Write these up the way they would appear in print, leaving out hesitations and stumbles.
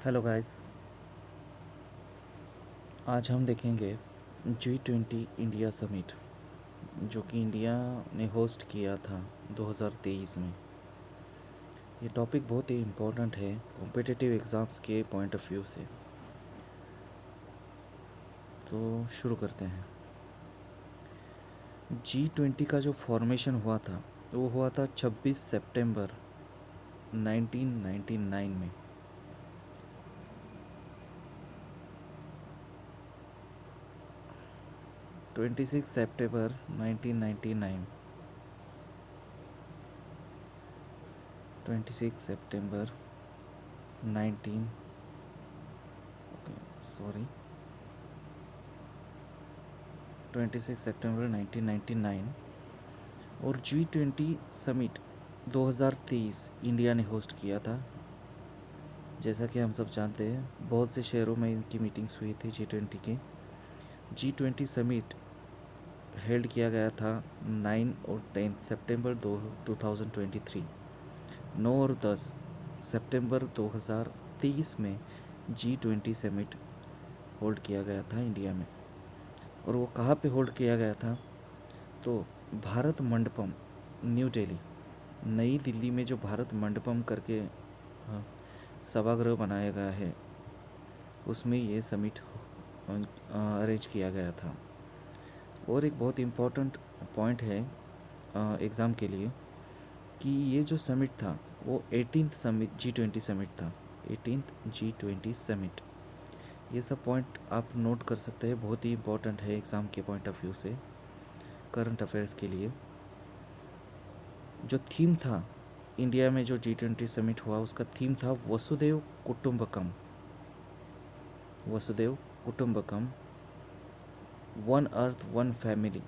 Hello guys. आज हम देखेंगे G20 इंडिया समिट जो कि इंडिया ने होस्ट किया था 2023 में। ये टॉपिक बहुत ही इम्पोर्टेंट है कॉम्पिटिटिव एग्ज़ाम्स के पॉइंट ऑफ व्यू से। तो शुरू करते हैं। G20 का जो फॉर्मेशन हुआ था वो हुआ था 26 सितंबर 1999 में। 26 सितंबर 1999। 26 सितंबर 19 सॉरी 26 सितंबर 1999। और G20 समिट 2023 इंडिया ने होस्ट किया था। जैसा कि हम सब जानते हैं बहुत से शहरों में इनकी मीटिंग्स हुई थी G20 के। G20 समिट हेल्ड किया गया था 9 और 10 सितंबर 2023। 9 और 10 सितंबर 2023 में G20 समिट होल्ड किया गया था इंडिया में। और वो कहाँ पे होल्ड किया गया था? तो भारत मंडपम, न्यू दिल्ली, नई दिल्ली में जो भारत मंडपम करके सभागृह बनाया गया है उसमें ये समिट अरेंज किया गया था। और एक बहुत इम्पोर्टेंट पॉइंट है एग्ज़ाम के लिए कि ये जो समिट था वो 18th समिट G20 समिट था। 18th G20 summit. ये सब पॉइंट आप नोट कर सकते हैं, बहुत ही इम्पोर्टेंट है एग्ज़ाम के पॉइंट ऑफ व्यू से, करंट अफेयर्स के लिए। जो थीम था इंडिया में जो G20 समिट हुआ उसका थीम था वसुदेव कुटुंबकम। वसुदेव कुटुंबकम, वन अर्थ वन फैमिली।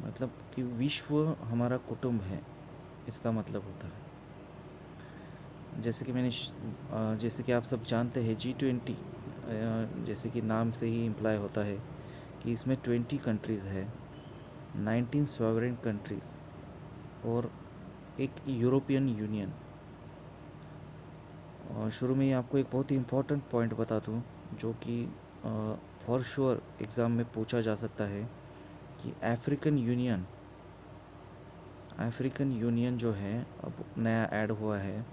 मतलब कि विश्व हमारा कुटुंब है, इसका मतलब होता है। जैसे कि आप सब जानते हैं G20 जैसे कि नाम से ही इम्प्लाई होता है कि इसमें 20 कंट्रीज़ है, 19 सॉवरेन कंट्रीज़ और एक यूरोपियन यूनियन। और शुरू में ही आपको एक बहुत ही इम्पोर्टेंट पॉइंट बता दूं जो कि फॉर श्योर एग्ज़ाम में पूछा जा सकता है कि अफ्रीकन यूनियन जो है अब नया ऐड हुआ है,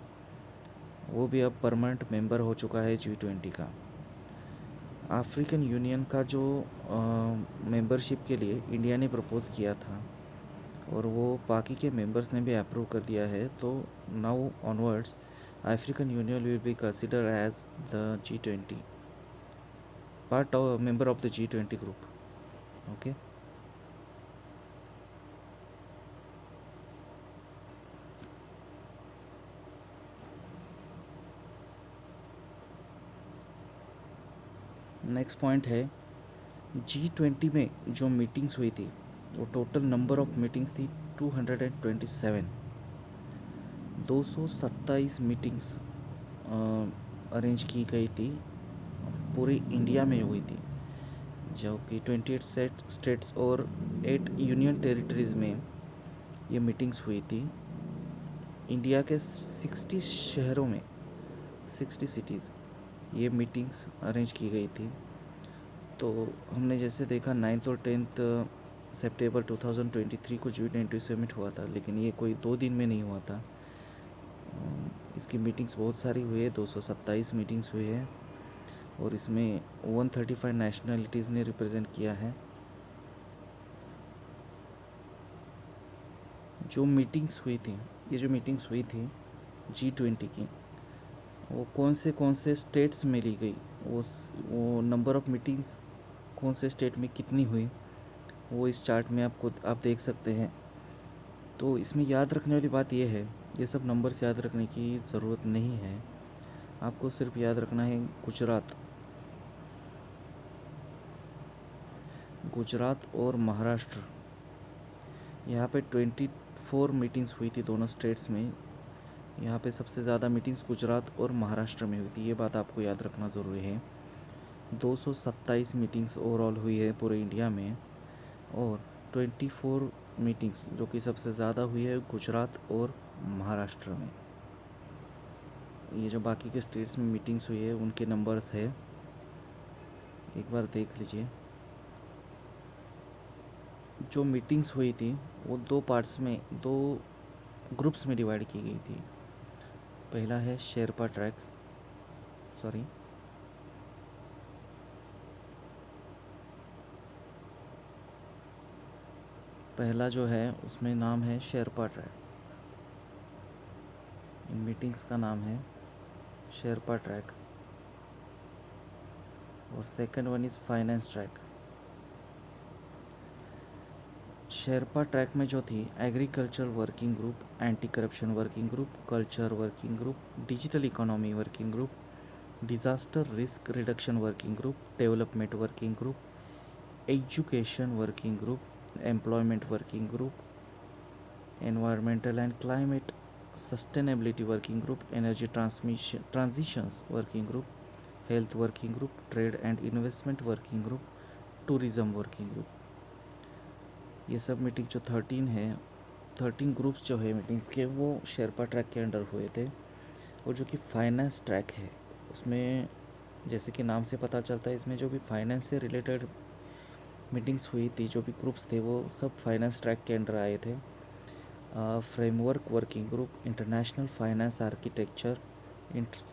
वो भी अब परमानेंट मेंबर हो चुका है G20 का। अफ्रीकन यूनियन का जो मेंबरशिप के लिए इंडिया ने प्रपोज़ किया था और वो बाकी के मेंबर्स ने भी अप्रूव कर दिया है। तो now onwards African Union will be consider as the G20 part of member of the G20 group. Okay. Next point है G20 में जो मीटिंग्स हुई थी वो टोटल नंबर ऑफ मीटिंग्स थी 227। 227 मीटिंग्स अरेंज की गई थी, पूरे इंडिया में हुई थी, जो कि 28 स्टेट्स और 8 यूनियन टेरिटरीज़ में ये मीटिंग्स हुई थी। इंडिया के 60 शहरों में, 60 सिटीज़ ये मीटिंग्स अरेंज की गई थी। तो हमने जैसे देखा 9th और 10th सितंबर 2023 को G20 समिट हुआ था, लेकिन ये कोई 2 दिन में नहीं हुआ था। इसकी मीटिंग्स बहुत सारी हुई है, 227 मीटिंग्स हुई है और इसमें 135 नेशनलिटीज़ ने रिप्रेजेंट किया है। जो मीटिंग्स हुई थी G20 की, वो कौन से स्टेट्स में ली गई, वो नंबर ऑफ़ मीटिंग्स कौन से स्टेट में कितनी हुई, वो इस चार्ट में आप देख सकते हैं। तो इसमें याद रखने वाली बात यह है, ये सब नंबर्स याद रखने की ज़रूरत नहीं है। आपको सिर्फ याद रखना है गुजरात और महाराष्ट्र। यहाँ पे 24 मीटिंग्स हुई थी दोनों स्टेट्स में। यहाँ पे सबसे ज़्यादा मीटिंग्स गुजरात और महाराष्ट्र में हुई थी, ये बात आपको याद रखना ज़रूरी है। 227 मीटिंग्स ओवरऑल हुई है पूरे इंडिया में और 24 मीटिंग्स जो कि सबसे ज़्यादा हुई है गुजरात और महाराष्ट्र में। ये जो बाकी के स्टेट्स में मीटिंग्स हुई है उनके नंबर्स है, एक बार देख लीजिए। जो मीटिंग्स हुई थी वो दो पार्ट्स में, दो ग्रुप्स में डिवाइड की गई थी। पहला है शेरपा ट्रैक, सॉरी, पहला जो है उसमें नाम है शेरपा ट्रैक, इन मीटिंग्स का नाम है शेरपा ट्रैक। और second one is finance track. Sherpa track में जो थी agriculture working group, anti corruption working group, culture working group, digital economy working group, disaster risk reduction working group, development working group, education working group, employment working group, environmental and climate sustainability working group, energy transitions working group, health working group, trade and investment working group, tourism working group. ये सब meeting जो 13 है, 13 groups जो है meetings के, वो Sherpa track के under हुए थे। और जो कि फाइनेंस ट्रैक है उसमें, जैसे कि नाम से पता चलता है, इसमें जो भी फाइनेंस से रिलेटेड मीटिंग्स हुई थी, जो भी ग्रुप्स थे वो सब फाइनेंस ट्रैक के अंडर आए थे। Framework working group, international finance architecture,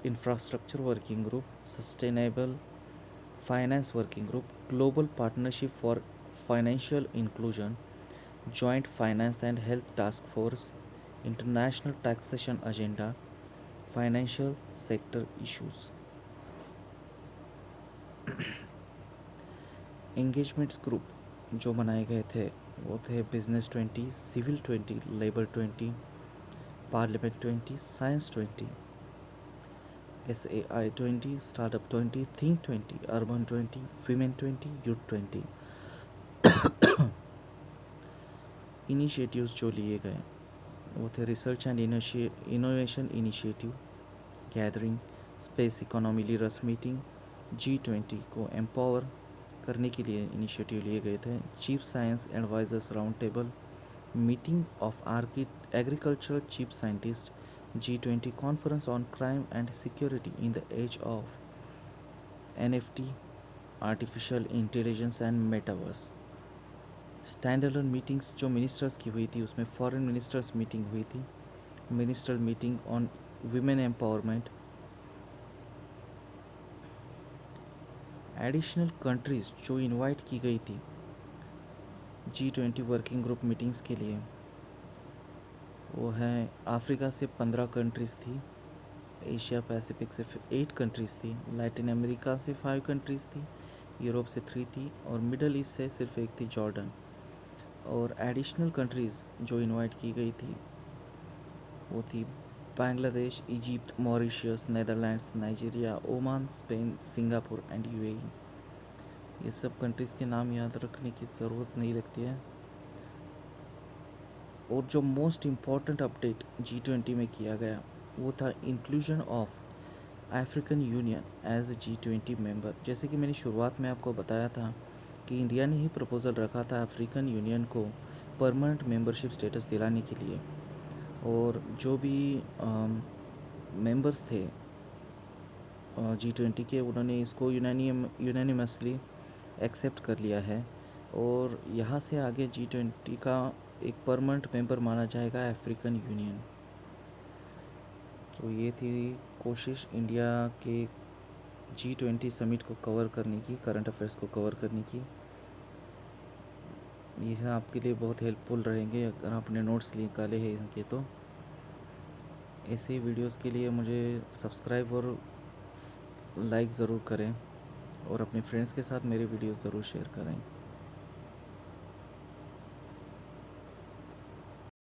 infrastructure working group, sustainable finance working group, global partnership for financial inclusion, joint finance and health task force, international taxation agenda, financial sector issues. Engagements group जो बनाए गए थे वो थे business 20, civil 20, labour 20, parliament 20, science 20, SAI 20, startup 20, think 20, urban 20, women 20, youth 20। Initiatives जो लिए गए वो थे research and innovation initiative, gathering, space economy leaders meeting, G20 को एम्पावर करने के लिए इनिशिएटिव लिए गए थे, chief science advisers round table, meeting of agricultural chief scientist, G20 conference on crime and security in the age of NFT, artificial intelligence and metaverse. Stand alone meetings जो ministers की हुई थी उसमें फॉरेन मिनिस्टर्स मीटिंग हुई थी, minister meeting on women empowerment. Additional countries जो invite की गई थी G20 वर्किंग ग्रुप मीटिंग्स के लिए, वो हैं अफ्रीका से 15 कंट्रीज़ थी, एशिया पैसिफिक से 8 कंट्रीज़ थी, लैटिन अमेरिका से 5 कंट्रीज़ थी, यूरोप से 3 थी, और मिडल ईस्ट से सिर्फ एक थी, जॉर्डन। और एडिशनल कंट्रीज़ जो इनवाइट की गई थी वो थी Bangladesh, Egypt, Mauritius, Netherlands, Nigeria, Oman, Spain, Singapore and UAE। ये सब कंट्रीज़ के नाम याद रखने की ज़रूरत नहीं लगती है। और जो मोस्ट इम्पॉर्टेंट अपडेट G20 में किया गया वो था inclusion of African Union as a G20 member. जैसे कि मैंने शुरुआत में आपको बताया था कि इंडिया ने ही प्रपोज़ल रखा था अफ्रीकन यूनियन को परमानेंट मेंबरशिप स्टेटस दिलाने के लिए, और जो भी मेंबर्स थे G20 के, उन्होंने इसको यूनानिमसली एक्सेप्ट कर लिया है। और यहाँ से आगे G20 का एक परमानेंट मेंबर माना जाएगा अफ्रीकन यूनियन। तो ये थी कोशिश इंडिया के G20 समिट को कवर करने की, करंट अफेयर्स को कवर करने की। ये आपके लिए बहुत हेल्पफुल रहेंगे अगर आपने नोट्स निकाले हैं इनके। तो ऐसे वीडियोस के लिए मुझे सब्सक्राइब और लाइक ज़रूर करें, और अपने फ्रेंड्स के साथ मेरे वीडियोस ज़रूर शेयर करें।